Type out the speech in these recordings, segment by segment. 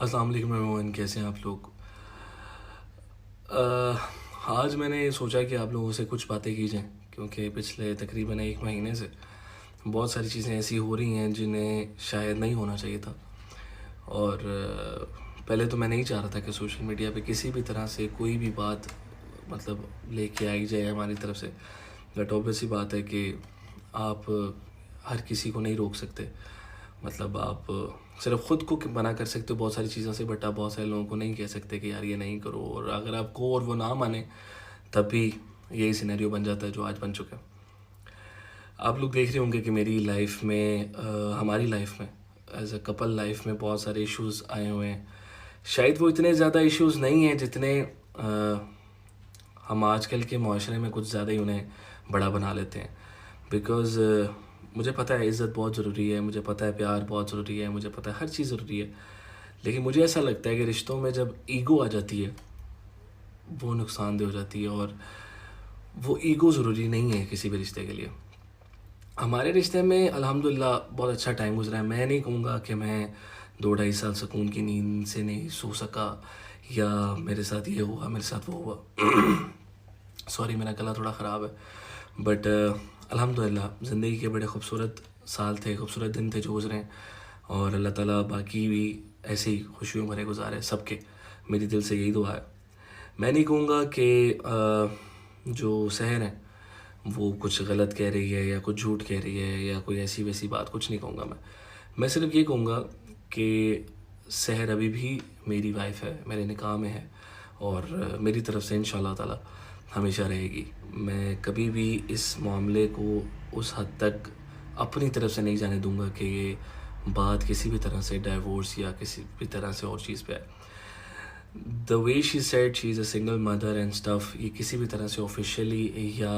अस्सलाम वालेकुम एवरीवन, कैसे हैं आप लोग। आज मैंने सोचा कि आप लोगों से कुछ बातें की जाएं, क्योंकि पिछले तकरीबन 1 महीने से बहुत सारी चीज़ें ऐसी हो रही हैं जिन्हें शायद नहीं होना चाहिए था। और पहले तो मैं नहीं चाह रहा था कि सोशल मीडिया पे किसी भी तरह से कोई भी बात मतलब लेके आई जाए हमारी तरफ से। बट ऑब्वियस सी बात है कि आप हर किसी को नहीं रोक सकते। मतलब आप सिर्फ ख़ुद को मना कर सकते हो बहुत सारी चीज़ों से, बट आप बहुत सारे लोगों को नहीं कह सकते कि यार ये नहीं करो। और अगर आपको और वो ना माने तब भी यही सिनेरियो बन जाता है जो आज बन चुका है। आप लोग देख रहे होंगे कि मेरी लाइफ में हमारी लाइफ में एज अ कपल लाइफ में बहुत सारे इश्यूज़ आए हुए हैं। शायद वो इतने ज़्यादा इश्यूज़ नहीं हैं जितने हम आजकल के माशरे में कुछ ज़्यादा ही उन्हें बड़ा बना लेते हैं। बिकॉज़ मुझे पता है इज़्ज़त बहुत ज़रूरी है, मुझे पता है प्यार बहुत ज़रूरी है, मुझे पता है हर चीज़ ज़रूरी है। लेकिन मुझे ऐसा लगता है कि रिश्तों में जब ईगो आ जाती है वो नुकसानदेह हो जाती है। और वो ईगो ज़रूरी नहीं है किसी भी रिश्ते के लिए। हमारे रिश्ते में अल्हम्दुलिल्लाह बहुत अच्छा टाइम गुजरा है। मैं नहीं कहूँगा कि मैं 2 ढाई साल सुकून की नींद से नहीं सो सका या मेरे साथ ये हुआ मेरे साथ वो हुआ। सॉरी, मेरा गला थोड़ा ख़राब है। बट अल्हम्दुलिल्लाह ज़िंदगी के बड़े खूबसूरत साल थे, खूबसूरत दिन थे जो गुजरे। और अल्लाह ताला बाकी भी ऐसे ही खुशियों भरे गुजारे सबके। मेरी दिल से यही दुआ है। मैं नहीं कहूँगा कि जो शहर है वो कुछ गलत कह रही है या कुछ झूठ कह रही है या कोई ऐसी वैसी बात, कुछ नहीं कहूँगा मैं सिर्फ ये कहूँगा कि शहर अभी भी मेरी वाइफ है, मेरे निकाह में है और मेरी तरफ से इंशाल्लाह ताला हमेशा रहेगी। मैं कभी भी इस मामले को उस हद तक अपनी तरफ से नहीं जाने दूँगा कि ये बात किसी भी तरह से डाइवोर्स या किसी भी तरह से और चीज़ पे है। The way she said she is a single mother and stuff, ये किसी भी तरह से ऑफिशियली या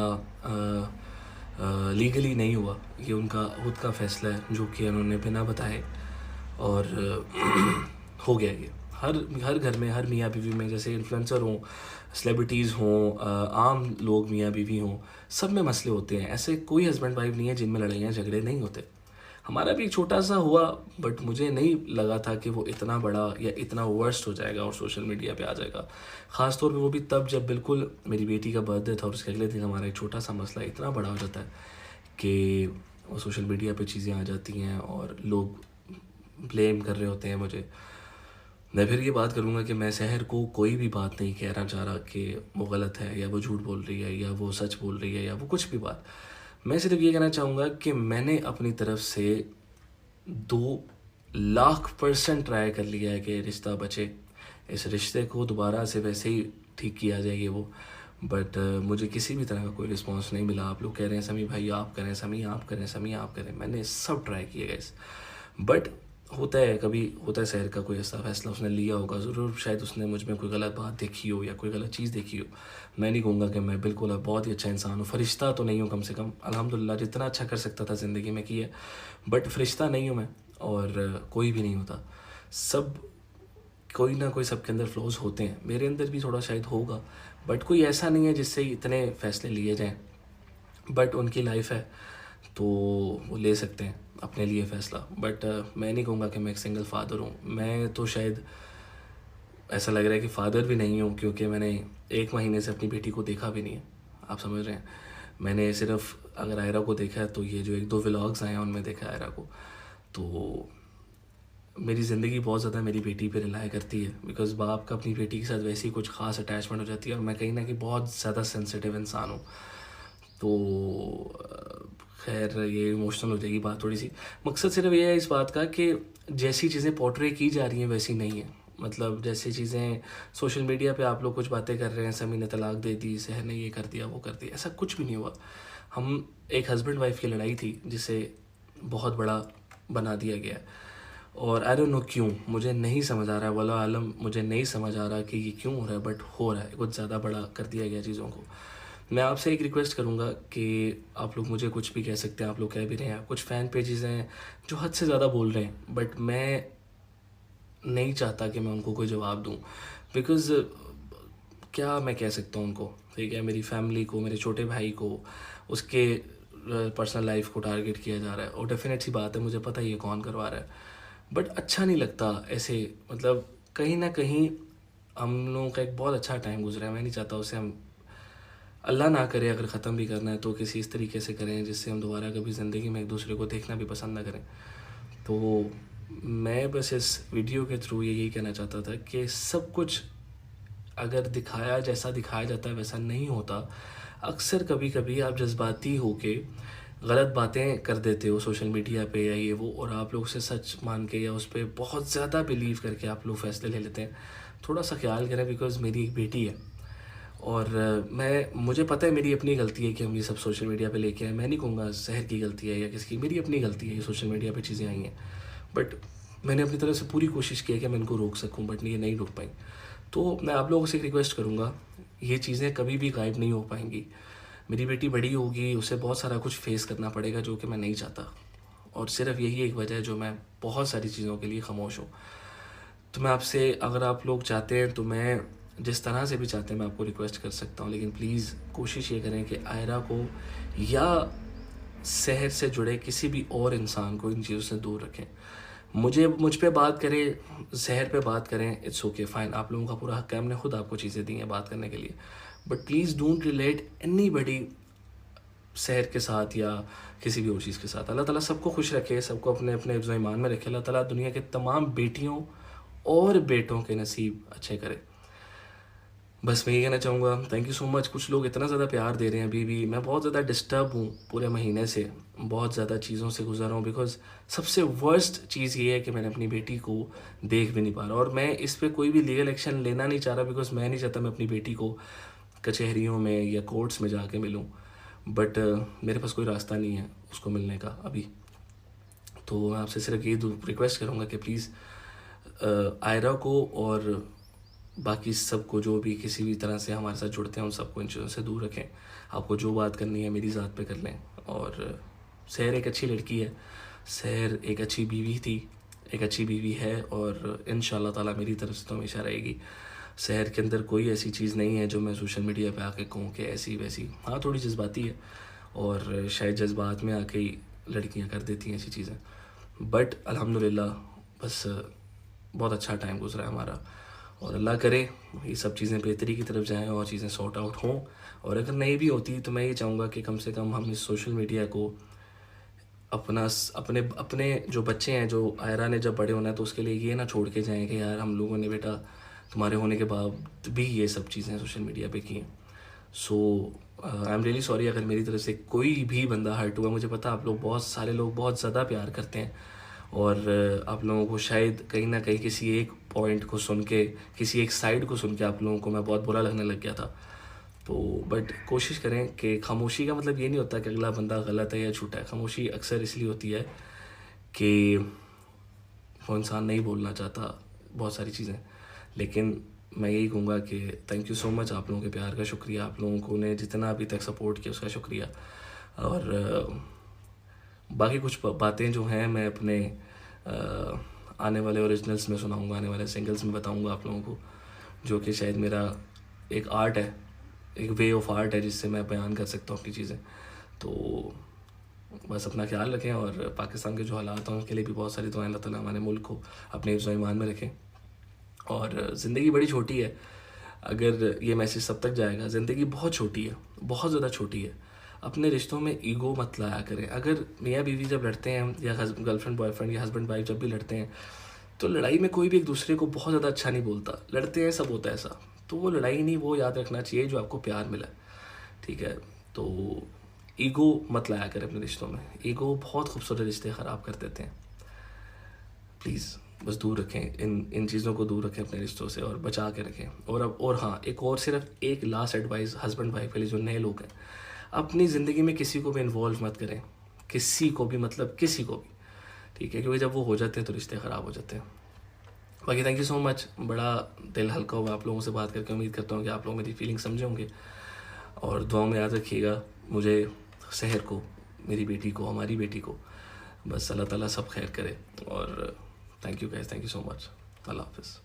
लीगली नहीं हुआ। ये उनका खुद का फ़ैसला है जो कि उन्होंने बिना बताए और हो गया ये। हर घर में, हर मियाँ बीवी में, जैसे इन्फ्लुएंसर हों, सेलिब्रिटीज़ हों, आम लोग मियाँ बीवी हों, सब में मसले होते हैं। ऐसे कोई हस्बैंड वाइफ नहीं है जिनमें लड़ाइयाँ झगड़े नहीं होते। हमारा भी एक छोटा सा हुआ, बट मुझे नहीं लगा था कि वो इतना बड़ा या इतना वर्स्ट हो जाएगा और सोशल मीडिया पे आ जाएगा। ख़ास तौर पे वो भी तब जब बिल्कुल मेरी बेटी का बर्थडे था और उसके अगले दिन हमारा एक छोटा सा मसला इतना बड़ा हो जाता है कि वो सोशल मीडिया पे चीज़ें आ जाती हैं और लोग ब्लेम कर रहे होते हैं मुझे। मैं फिर ये बात करूँगा कि मैं शहर को कोई भी बात नहीं कहना चाह रहा कि वो गलत है या वो झूठ बोल रही है या वो सच बोल रही है या वो कुछ भी बात। मैं सिर्फ ये कहना चाहूँगा कि मैंने अपनी तरफ से 2 लाख% ट्राई कर लिया है कि रिश्ता बचे, इस रिश्ते को दोबारा से वैसे ही ठीक किया जाएगी वो। बट मुझे किसी भी तरह का कोई रिस्पांस नहीं मिला। आप लोग कह रहे हैं समी भाई आप करें, समी आप करें, समी आप करें। मैंने सब ट्राई किए गाइस, बट होता है कभी होता है शहर का कोई ऐसा फैसला उसने लिया होगा ज़रूर। शायद उसने मुझ में कोई गलत बात देखी हो या कोई गलत चीज़ देखी हो। मैं नहीं कहूँगा कि मैं बिल्कुल अब बहुत ही अच्छा इंसान हूँ, फ़रिश्ता तो नहीं हूँ, कम से कम अल्हम्दुलिल्लाह जितना अच्छा कर सकता था ज़िंदगी में किया। बट फ़रिश्ता नहीं हूँ मैं और कोई भी नहीं होता। सब कोई ना कोई सबके अंदर फ्लॉज होते हैं, मेरे अंदर भी थोड़ा शायद होगा, बट कोई ऐसा नहीं है जिससे इतने फ़ैसले लिए जाएँ। बट उनकी लाइफ है तो वो ले सकते हैं अपने लिए फ़ैसला। बट मैं नहीं कहूँगा कि मैं एक सिंगल फ़ादर हूँ। मैं तो शायद ऐसा लग रहा है कि फ़ादर भी नहीं हूँ, क्योंकि मैंने 1 महीने से अपनी बेटी को देखा भी नहीं है। आप समझ रहे हैं। मैंने सिर्फ अगर आयरा को देखा है तो ये जो 1-2 व्लॉग्स आए हैं उनमें देखा है आयरा को। तो मेरी ज़िंदगी बहुत ज़्यादा मेरी बेटी पे रिलाई करती है, बिकॉज़ बाप का अपनी बेटी के साथ वैसे ही कुछ ख़ास अटैचमेंट हो जाती है और मैं कहीं ना कहीं बहुत ज़्यादा सेंसिटिव इंसान हूँ। तो खैर ये इमोशनल हो जाएगी बात थोड़ी सी। मकसद सिर्फ ये है इस बात का कि जैसी चीज़ें पोर्ट्रे की जा रही हैं वैसी नहीं है। मतलब जैसी चीज़ें सोशल मीडिया पे आप लोग कुछ बातें कर रहे हैं, समी ने तलाक दे दी, सहर ने ये कर दिया वो कर दिया, ऐसा कुछ भी नहीं हुआ। हम एक हस्बैंड वाइफ की लड़ाई थी जिसे बहुत बड़ा बना दिया गया। और आई डोंट नो क्यों, मुझे नहीं समझ आ रहा है, वल्लाह आलम मुझे नहीं समझ आ रहा कि ये क्यों हो रहा है, बट हो रहा है। कुछ ज़्यादा बड़ा कर दिया गया चीज़ों को। मैं आपसे एक रिक्वेस्ट करूँगा कि आप लोग मुझे कुछ भी कह सकते हैं, आप लोग कह भी रहे हैं। कुछ फ़ैन पेजेस हैं जो हद से ज़्यादा बोल रहे हैं, बट मैं नहीं चाहता कि मैं उनको कोई जवाब दूँ। बिकॉज़ क्या मैं कह सकता हूँ उनको, ठीक है। मेरी फैमिली को, मेरे छोटे भाई को, उसके पर्सनल लाइफ को टारगेट किया जा रहा है और डेफिनेट सी बात है मुझे पता है ये कौन करवा रहा है, बट अच्छा नहीं लगता ऐसे। मतलब कहीं ना कहीं हम लोगों का एक बहुत अच्छा टाइम गुजरा है। मैं नहीं चाहता उसे हम, अल्लाह ना करे अगर ख़त्म भी करना है तो किसी इस तरीके से करें जिससे हम दोबारा कभी ज़िंदगी में एक दूसरे को देखना भी पसंद ना करें। तो मैं बस इस वीडियो के थ्रू यही कहना चाहता था कि सब कुछ अगर दिखाया जैसा दिखाया जाता है वैसा नहीं होता। अक्सर कभी कभी आप जज्बाती होके गलत बातें कर देते हो सोशल मीडिया पे या ये वो, और आप लोग उसे सच मान के या उस पर बहुत ज़्यादा बिलीव करके आप लोग फैसले ले लेते हैं। थोड़ा सा ख्याल करें, बिकॉज़ मेरी एक बेटी है और मुझे पता है मेरी अपनी गलती है कि हम ये सब सोशल मीडिया पे लेके आए। मैं नहीं कहूँगा शहर की गलती है या किसी की, मेरी अपनी गलती है, ये सोशल मीडिया पे चीज़ें आई हैं। बट मैंने अपनी तरफ से पूरी कोशिश की है कि मैं इनको रोक सकूँ, बट ये नहीं रोक पाई। तो मैं आप लोगों से एक रिक्वेस्ट करूँगा, ये चीज़ें कभी भी गायब नहीं हो पाएंगी। मेरी बेटी बड़ी होगी, उसे बहुत सारा कुछ फेस करना पड़ेगा जो कि मैं नहीं चाहता, और सिर्फ यही एक वजह है जो मैं बहुत सारी चीज़ों के लिए खामोश हूँ। तो मैं आपसे, अगर आप लोग चाहते हैं तो मैं जिस तरह से भी चाहते हैं मैं आपको रिक्वेस्ट कर सकता हूँ, लेकिन प्लीज़ कोशिश ये करें कि आयरा को या शहर से जुड़े किसी भी और इंसान को इन चीज़ों से दूर रखें। मुझ पे बात करें, शहर पे बात करें, इट्स ओके फाइन, आप लोगों का पूरा हक है, हमने खुद आपको चीज़ें दी हैं बात करने के लिए। But please don't relate anybody शहर के साथ या किसी भी और चीज़ के साथ। अल्लाह ताला सबको खुश रखे, सबको अपने अपने हिफ्ज़ व ईमान में रखे। अल्लाह ताला दुनिया के तमाम बेटियों और बेटों के नसीब अच्छे करे। बस मैं ये कहना चाहूँगा, थैंक यू सो मच। कुछ लोग इतना ज़्यादा प्यार दे रहे हैं अभी भी, मैं बहुत ज़्यादा डिस्टर्ब हूँ पूरे महीने से, बहुत ज़्यादा चीज़ों से गुजर रहा हूँ। बिकॉज़ सबसे वर्स्ट चीज़ ये है कि मैंने अपनी बेटी को देख भी नहीं पा रहा, और मैं इस पर कोई भी लीगल एक्शन लेना नहीं चाह रहा, बिकॉज़ मैं नहीं चाहता मैं अपनी बेटी को कचहरियों में या कोर्ट्स में जाके मिलूँ। बट मेरे पास कोई रास्ता नहीं है उसको मिलने का अभी। तो मैं आपसे सिर्फ ये रिक्वेस्ट करूँगा कि प्लीज़ आयरा को और बाकी सबको जो भी किसी भी तरह से हमारे साथ जुड़ते हैं उन सबको इन चीज़ों से दूर रखें। आपको जो बात करनी है मेरी ज़ात पे कर लें। और सहर एक अच्छी लड़की है, सहर एक अच्छी बीवी थी, एक अच्छी बीवी है, और इंशाल्लाह ताला मेरी तरफ से तो हमेशा रहेगी। सहर के अंदर कोई ऐसी चीज़ नहीं है जो मैं सोशल मीडिया पे आके कहूँ कि ऐसी वैसी। हाँ, थोड़ी जज्बाती है और शायद जज्बात में आके ही लड़कियाँ कर देती हैं ऐसी चीज़ें। बट अल्हम्दुलिल्लाह बस बहुत अच्छा टाइम गुजरा है हमारा, और अल्लाह करे ये सब चीज़ें बेहतरी की तरफ जाएं और चीज़ें सॉर्ट आउट हों। और अगर नहीं भी होती तो मैं ये चाहूँगा कि कम से कम हम इस सोशल मीडिया को अपने अपने जो बच्चे हैं, जो आयरा ने जब बड़े होना है तो उसके लिए ये ना छोड़ के जाएं कि यार हम लोगों ने बेटा तुम्हारे होने के बाद भी ये सब चीज़ें सोशल मीडिया पे की हैं। सो आई एम रियली सॉरी अगर मेरी तरफ से कोई भी बंदा हर्ट हुआ। मुझे पता आप लोग, बहुत सारे लोग बहुत ज़्यादा प्यार करते हैं, और आप लोगों को शायद कहीं ना कहीं किसी एक पॉइंट को सुन के, किसी एक साइड को सुन के आप लोगों को मैं बहुत बुरा लगने लग गया था। तो बट कोशिश करें कि खामोशी का मतलब ये नहीं होता कि अगला बंदा गलत है या झूठा है। खामोशी अक्सर इसलिए होती है कि वो इंसान नहीं बोलना चाहता बहुत सारी चीज़ें। लेकिन मैं यही कहूँगा कि थैंक यू सो मच, आप लोगों के प्यार का शुक्रिया, आप लोगों को ने जितना अभी तक सपोर्ट किया उसका शुक्रिया। और बाकी कुछ बातें जो हैं मैं अपने आने वाले ओरिजिनल्स में सुनाऊंगा, आने वाले सिंगल्स में बताऊंगा आप लोगों को, जो कि शायद मेरा एक आर्ट है, एक वे ऑफ आर्ट है जिससे मैं बयान कर सकता हूँ अपनी चीज़ें। तो बस अपना ख्याल रखें, और पाकिस्तान के जो हालात हैं उनके लिए भी बहुत सारी दुआएं, अल्लाह ताला हमारे मुल्क को अपने हिफ्ज़ व ईमान में रखें। और ज़िंदगी बड़ी छोटी है, अगर ये मैसेज सब तक जाएगा, ज़िंदगी बहुत छोटी है, बहुत ज़्यादा छोटी है। अपने रिश्तों में ईगो मत लाया करें। अगर मियाँ बीवी जब लड़ते हैं या गर्लफ्रेंड बॉयफ्रेंड या हस्बैंड वाइफ जब भी लड़ते हैं, तो लड़ाई में कोई भी एक दूसरे को बहुत ज़्यादा अच्छा नहीं बोलता। लड़ते हैं, सब होता है ऐसा, तो वो लड़ाई नहीं, वो याद रखना चाहिए जो आपको प्यार मिला, ठीक है। तो ईगो मत लाया करें अपने रिश्तों में, ईगो बहुत खूबसूरत रिश्ते ख़राब कर देते हैं। प्लीज़ बस दूर रखें, इन चीज़ों को दूर रखें अपने रिश्तों से और बचा के रखें। और हाँ, एक और सिर्फ एक लास्ट एडवाइस हस्बैंड वाइफ के लिए जो नए लोग हैं, अपनी ज़िंदगी में किसी को भी इन्वॉल्व मत करें, किसी को भी, मतलब किसी को भी, ठीक है, क्योंकि जब वो हो जाते हैं तो रिश्ते ख़राब हो जाते हैं। बाकी थैंक यू सो मच, बड़ा दिल हल्का हुआ आप लोगों से बात करके। उम्मीद करता हूँ कि आप लोग मेरी फीलिंग समझे होंगे, और दुआओं में याद रखिएगा मुझे, सहर को, मेरी बेटी को, हमारी बेटी को। बस अल्लाह ताला सब खैर करे। और thank you guys, thank you so much. अल्लाह हाफ़िज़।